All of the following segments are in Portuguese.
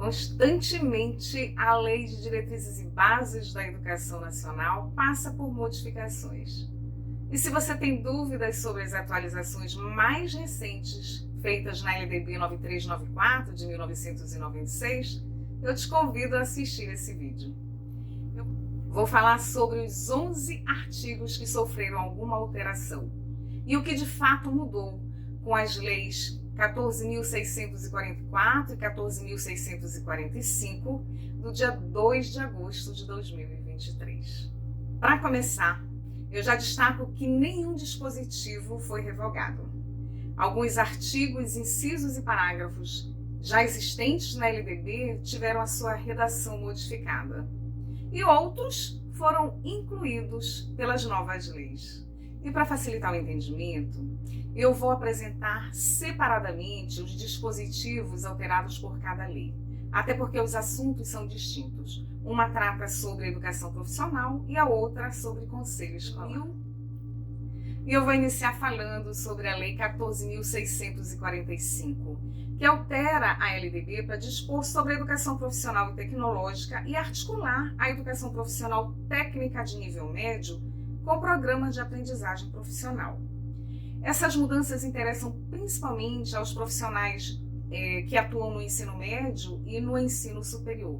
Constantemente, a Lei de Diretrizes e Bases da Educação Nacional passa por modificações. E se você tem dúvidas sobre as atualizações mais recentes feitas na LDB 9394 de 1996, eu te convido a assistir esse vídeo. Eu vou falar sobre os 11 artigos que sofreram alguma alteração e o que de fato mudou com as leis 14.644 e 14.645 do dia 2 de agosto de 2023. Para começar, eu já destaco que nenhum dispositivo foi revogado. Alguns artigos, incisos e parágrafos já existentes na LDB tiveram a sua redação modificada e outros foram incluídos pelas novas leis. E para facilitar o entendimento, eu vou apresentar separadamente os dispositivos alterados por cada lei, até porque os assuntos são distintos. Uma trata sobre educação profissional e a outra sobre conselho escolar. E eu vou iniciar falando sobre a Lei 14.645, que altera a LDB para dispor sobre a educação profissional e tecnológica e articular a educação profissional técnica de nível médio com programas de aprendizagem profissional. Essas mudanças interessam principalmente aos profissionais que atuam no ensino médio e no ensino superior.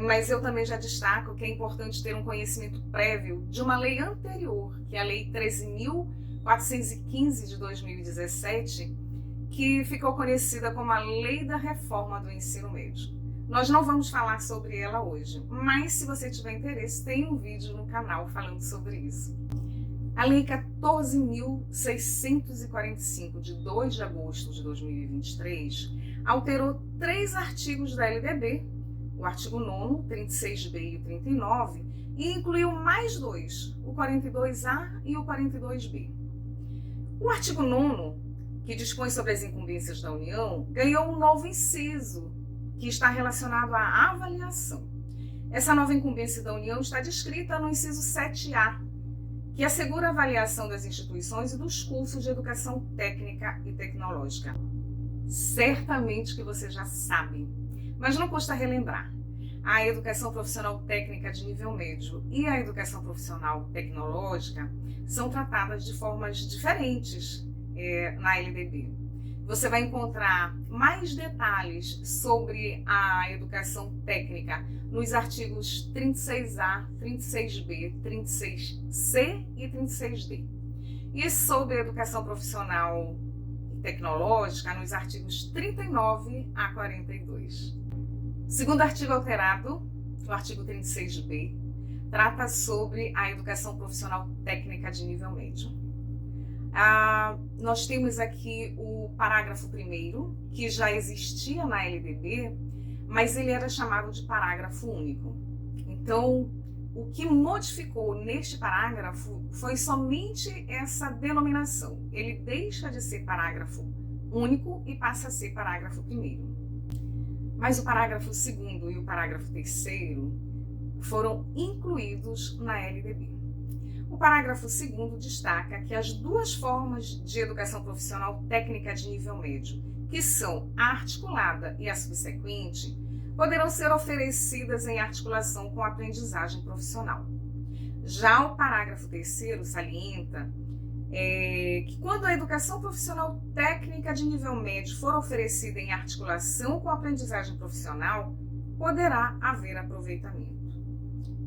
Mas eu também já destaco que é importante ter um conhecimento prévio de uma lei anterior, que é a Lei 13.415 de 2017, que ficou conhecida como a Lei da Reforma do Ensino Médio. Nós não vamos falar sobre ela hoje, mas se você tiver interesse, tem um vídeo no canal falando sobre isso. A Lei 14.645, de 2 de agosto de 2023, alterou 3 artigos da LDB, o artigo 9º, 36b e o 39, e incluiu mais 2, o 42A e o 42B. O artigo 9º, que dispõe sobre as incumbências da União, ganhou um novo inciso, que está relacionado à avaliação. Essa nova incumbência da União está descrita no inciso 7A, que assegura a avaliação das instituições e dos cursos de educação técnica e tecnológica. Certamente que você já sabe, mas não custa relembrar. A educação profissional técnica de nível médio e a educação profissional tecnológica são tratadas de formas diferentes na LDB. Você vai encontrar mais detalhes sobre a educação técnica nos artigos 36A, 36B, 36C e 36D. E sobre a educação profissional e tecnológica nos artigos 39 a 42. O segundo artigo alterado, o artigo 36B, trata sobre a educação profissional técnica de nível médio. Nós temos aqui o parágrafo 1º, que já existia na LDB, mas ele era chamado de parágrafo único. Então, o que modificou neste parágrafo foi somente essa denominação. Ele deixa de ser parágrafo único e passa a ser parágrafo 1º. Mas o parágrafo 2º e o parágrafo 3º foram incluídos na LDB. O parágrafo 2º destaca que as duas formas de educação profissional técnica de nível médio, que são a articulada e a subsequente, poderão ser oferecidas em articulação com a aprendizagem profissional. Já o parágrafo 3º salienta que quando a educação profissional técnica de nível médio for oferecida em articulação com a aprendizagem profissional, poderá haver aproveitamento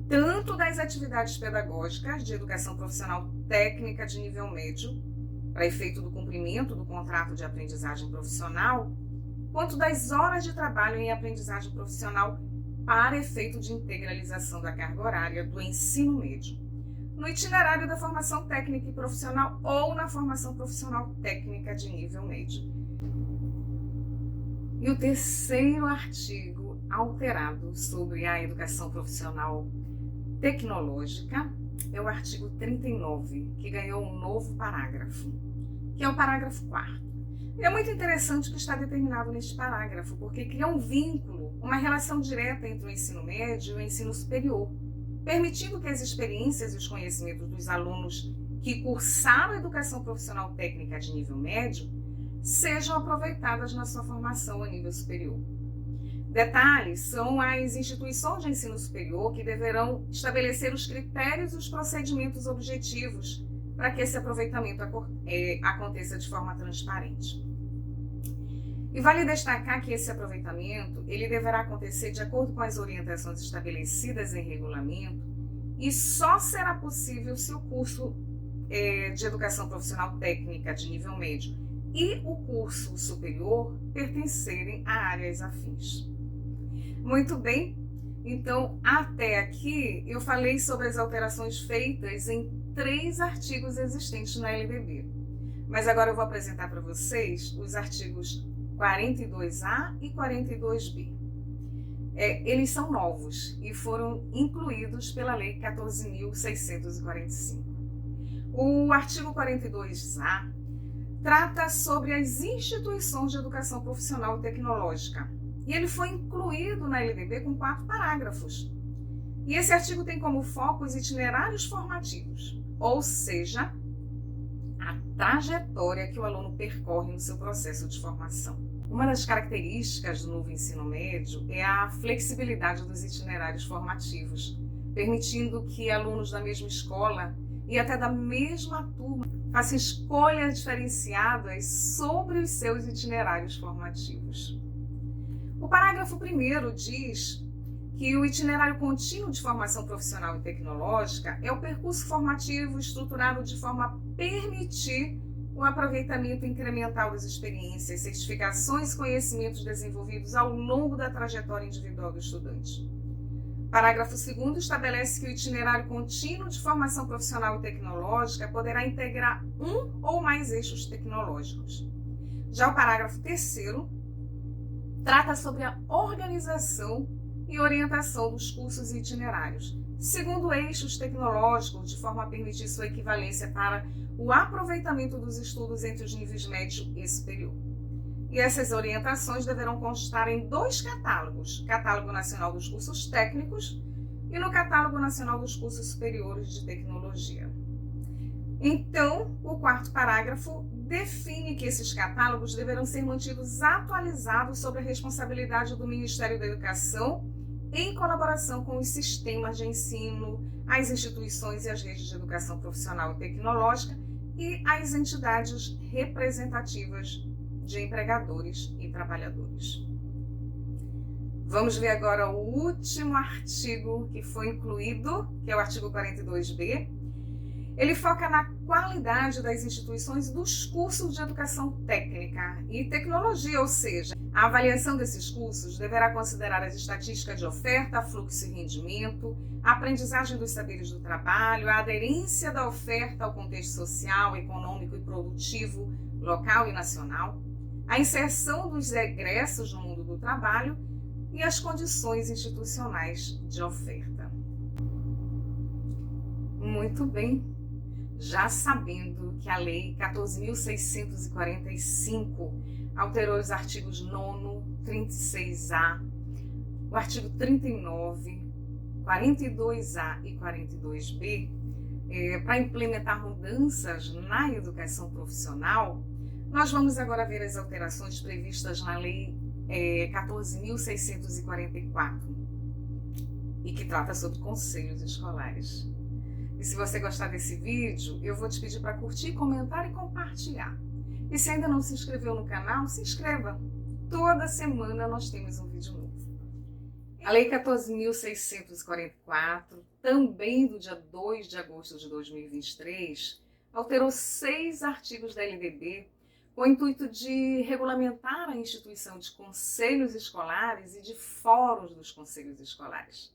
tanto das atividades pedagógicas de educação profissional técnica de nível médio, para efeito do cumprimento do contrato de aprendizagem profissional, quanto das horas de trabalho em aprendizagem profissional para efeito de integralização da carga horária do ensino médio, no itinerário da formação técnica e profissional ou na formação profissional técnica de nível médio. E o terceiro artigo alterado sobre a educação profissional tecnológica é o artigo 39, que ganhou um novo parágrafo, que é o parágrafo 4º. É muito interessante o que está determinado neste parágrafo, porque cria um vínculo, uma relação direta entre o ensino médio e o ensino superior, permitindo que as experiências e os conhecimentos dos alunos que cursaram a educação profissional técnica de nível médio sejam aproveitadas na sua formação a nível superior. Detalhe, são as instituições de ensino superior que deverão estabelecer os critérios e os procedimentos objetivos para que esse aproveitamento aconteça de forma transparente. E vale destacar que esse aproveitamento ele deverá acontecer de acordo com as orientações estabelecidas em regulamento e só será possível se o curso de educação profissional técnica de nível médio e o curso superior pertencerem a áreas afins. Muito bem, então até aqui eu falei sobre as alterações feitas em 3 artigos existentes na LDB. Mas agora eu vou apresentar para vocês os artigos 42A e 42B. Eles são novos e foram incluídos pela Lei 14.645. O artigo 42A trata sobre as instituições de educação profissional e tecnológica. E ele foi incluído na LDB com 4 parágrafos. E esse artigo tem como foco os itinerários formativos, ou seja, a trajetória que o aluno percorre no seu processo de formação. Uma das características do novo ensino médio é a flexibilidade dos itinerários formativos, permitindo que alunos da mesma escola e até da mesma turma façam escolhas diferenciadas sobre os seus itinerários formativos. O parágrafo 1º diz que o itinerário contínuo de formação profissional e tecnológica é o percurso formativo estruturado de forma a permitir o aproveitamento incremental das experiências, certificações e conhecimentos desenvolvidos ao longo da trajetória individual do estudante. Parágrafo 2º estabelece que o itinerário contínuo de formação profissional e tecnológica poderá integrar um ou mais eixos tecnológicos. Já o parágrafo 3º trata sobre a organização e orientação dos cursos e itinerários, segundo eixos tecnológicos, de forma a permitir sua equivalência para o aproveitamento dos estudos entre os níveis médio e superior. E essas orientações deverão constar em 2 catálogos, Catálogo Nacional dos Cursos Técnicos e no Catálogo Nacional dos Cursos Superiores de Tecnologia. Então, o 4º parágrafo define que esses catálogos deverão ser mantidos atualizados sobre a responsabilidade do Ministério da Educação em colaboração com os sistemas de ensino, as instituições e as redes de educação profissional e tecnológica e as entidades representativas de empregadores e trabalhadores. Vamos ver agora o último artigo que foi incluído, que é o artigo 42B. Ele foca na qualidade das instituições dos cursos de educação técnica e tecnologia, ou seja, a avaliação desses cursos deverá considerar as estatísticas de oferta, fluxo e rendimento, a aprendizagem dos saberes do trabalho, a aderência da oferta ao contexto social, econômico e produtivo local e nacional, a inserção dos egressos no mundo do trabalho e as condições institucionais de oferta. Muito bem. Já sabendo que a Lei 14.645 alterou os artigos 9º, 36A, o artigo 39, 42A e 42B, para implementar mudanças na educação profissional, nós vamos agora ver as alterações previstas na Lei 14.644 e que trata sobre conselhos escolares. E se você gostar desse vídeo, eu vou te pedir para curtir, comentar e compartilhar. E se ainda não se inscreveu no canal, se inscreva. Toda semana nós temos um vídeo novo. A Lei 14.644, também do dia 2 de agosto de 2023, alterou 6 artigos da LDB com o intuito de regulamentar a instituição de conselhos escolares e de fóruns dos conselhos escolares.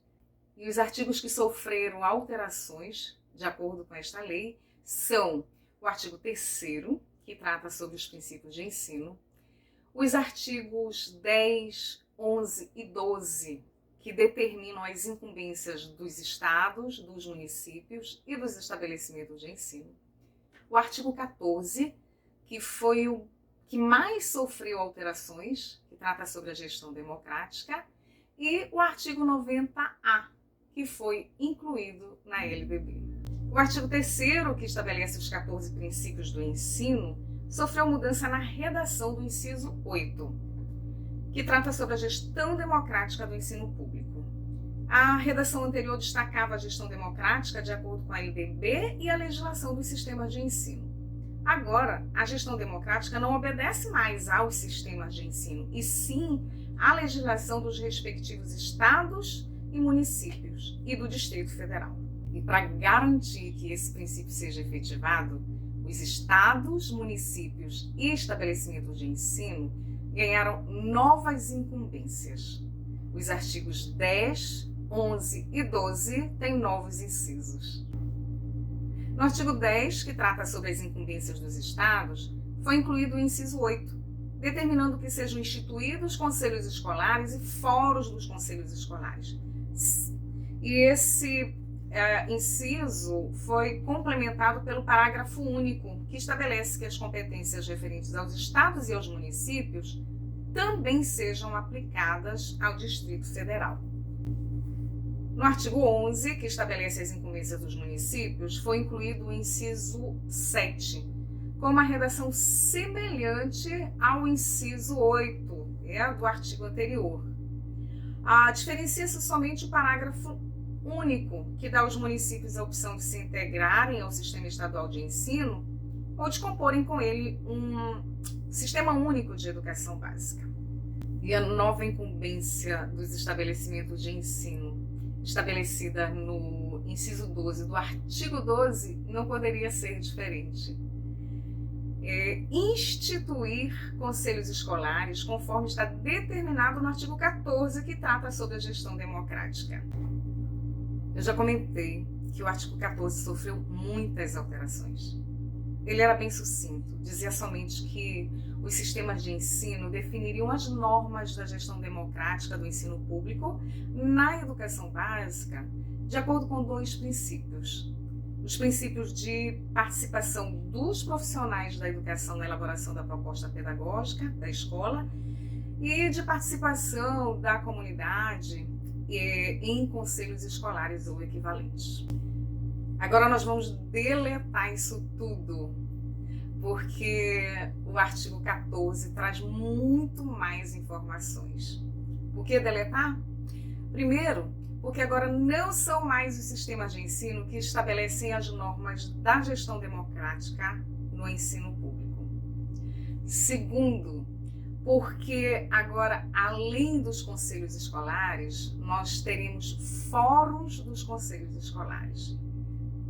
E os artigos que sofreram alterações, de acordo com esta lei, são o artigo 3º, que trata sobre os princípios de ensino, os artigos 10, 11 e 12, que determinam as incumbências dos estados, dos municípios e dos estabelecimentos de ensino, o artigo 14, que foi o que mais sofreu alterações, que trata sobre a gestão democrática, e o artigo 90A, que foi incluído na LDB. O artigo 3º, que estabelece os 14 princípios do ensino, sofreu mudança na redação do inciso 8, que trata sobre a gestão democrática do ensino público. A redação anterior destacava a gestão democrática de acordo com a LDB e a legislação dos sistemas de ensino. Agora, a gestão democrática não obedece mais aos sistemas de ensino, e sim à legislação dos respectivos estados e municípios e do Distrito Federal. E para garantir que esse princípio seja efetivado, os estados, municípios e estabelecimentos de ensino ganharam novas incumbências. Os artigos 10, 11 e 12 têm novos incisos. No artigo 10, que trata sobre as incumbências dos estados, foi incluído o inciso 8, determinando que sejam instituídos conselhos escolares e fóruns dos conselhos escolares. E esse inciso foi complementado pelo parágrafo único, que estabelece que as competências referentes aos estados e aos municípios também sejam aplicadas ao Distrito Federal. No artigo 11, que estabelece as incumbências dos municípios, foi incluído o inciso 7, com uma redação semelhante ao inciso 8, do artigo anterior. Diferencia-se somente o parágrafo único, que dá aos municípios a opção de se integrarem ao sistema estadual de ensino ou de comporem com ele um sistema único de educação básica. E a nova incumbência dos estabelecimentos de ensino, estabelecida no inciso 12 do artigo 12, não poderia ser diferente. Instituir conselhos escolares, conforme está determinado no artigo 14, que trata sobre a gestão democrática. Eu já comentei que o artigo 14 sofreu muitas alterações. Ele era bem sucinto, dizia somente que os sistemas de ensino definiriam as normas da gestão democrática do ensino público na educação básica de acordo com dois princípios. Os princípios de participação dos profissionais da educação na elaboração da proposta pedagógica da escola e de participação da comunidade em conselhos escolares ou equivalentes. Agora nós vamos deletar isso tudo, porque o artigo 14 traz muito mais informações. Por que deletar? Primeiro, porque agora não são mais os sistemas de ensino que estabelecem as normas da gestão democrática no ensino público. Segundo, porque agora, além dos conselhos escolares, nós teremos fóruns dos conselhos escolares.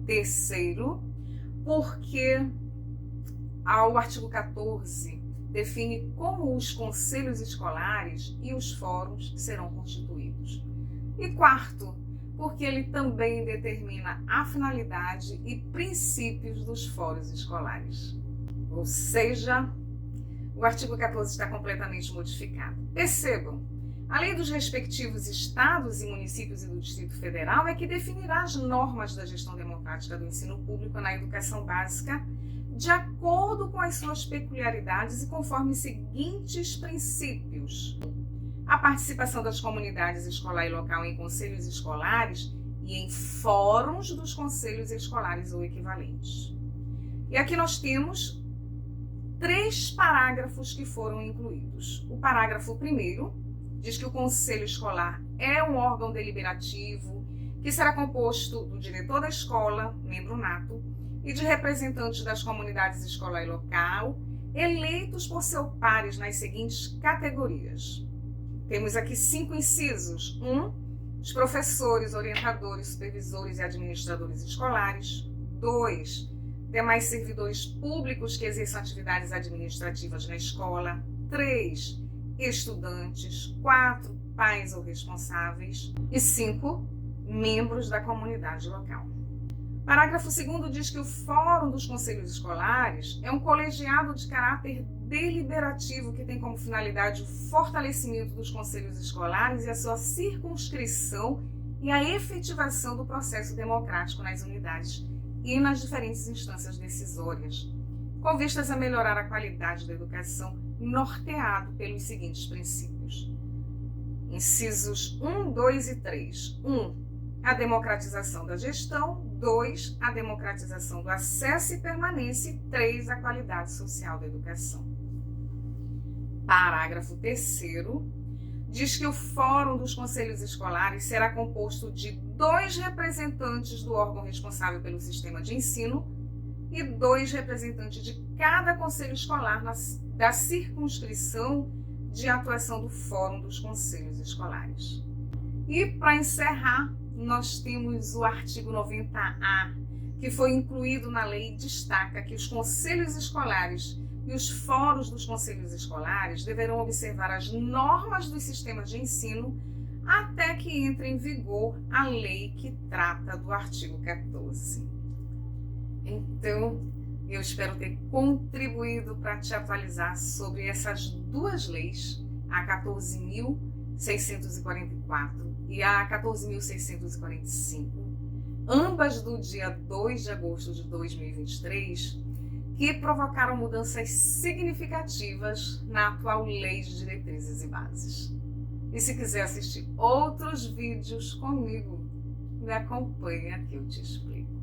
Terceiro, porque o artigo 14 define como os conselhos escolares e os fóruns serão constituídos. E quarto, porque ele também determina a finalidade e princípios dos fóruns escolares. Ou seja, o artigo 14 está completamente modificado. Percebam, a lei dos respectivos estados e municípios e do Distrito Federal é que definirá as normas da gestão democrática do ensino público na educação básica de acordo com as suas peculiaridades e conforme os seguintes princípios: a participação das comunidades escolar e local em conselhos escolares e em fóruns dos conselhos escolares ou equivalentes. E aqui nós temos 3 parágrafos que foram incluídos. O parágrafo 1º diz que o conselho escolar é um órgão deliberativo que será composto do diretor da escola, membro nato, e de representantes das comunidades escolar e local, eleitos por seus pares nas seguintes categorias. Temos aqui 5 incisos. 1, os professores, orientadores, supervisores e administradores escolares. 2, demais servidores públicos que exerçam atividades administrativas na escola. 3, estudantes. 4, pais ou responsáveis. E 5, membros da comunidade local. Parágrafo 2º diz que o Fórum dos Conselhos Escolares é um colegiado de caráter deliberativo que tem como finalidade o fortalecimento dos conselhos escolares e a sua circunscrição e a efetivação do processo democrático nas unidades e nas diferentes instâncias decisórias, com vistas a melhorar a qualidade da educação, norteado pelos seguintes princípios. Incisos 1, 2 e 3. 1. A democratização da gestão. 2. A democratização do acesso e permanência. E 3. A qualidade social da educação. Parágrafo 3º, diz que o Fórum dos Conselhos Escolares será composto de 2 representantes do órgão responsável pelo sistema de ensino e 2 representantes de cada conselho escolar da circunscrição de atuação do Fórum dos Conselhos Escolares. E, para encerrar, nós temos o artigo 90A, que foi incluído na lei e destaca que os conselhos escolares e os fóruns dos conselhos escolares deverão observar as normas dos sistemas de ensino até que entre em vigor a lei que trata do artigo 14. Então, eu espero ter contribuído para te atualizar sobre essas 2 leis, a 14.644 e a 14.645, ambas do dia 2 de agosto de 2023, que provocaram mudanças significativas na atual Lei de Diretrizes e Bases. E se quiser assistir outros vídeos comigo, me acompanha que eu te explico.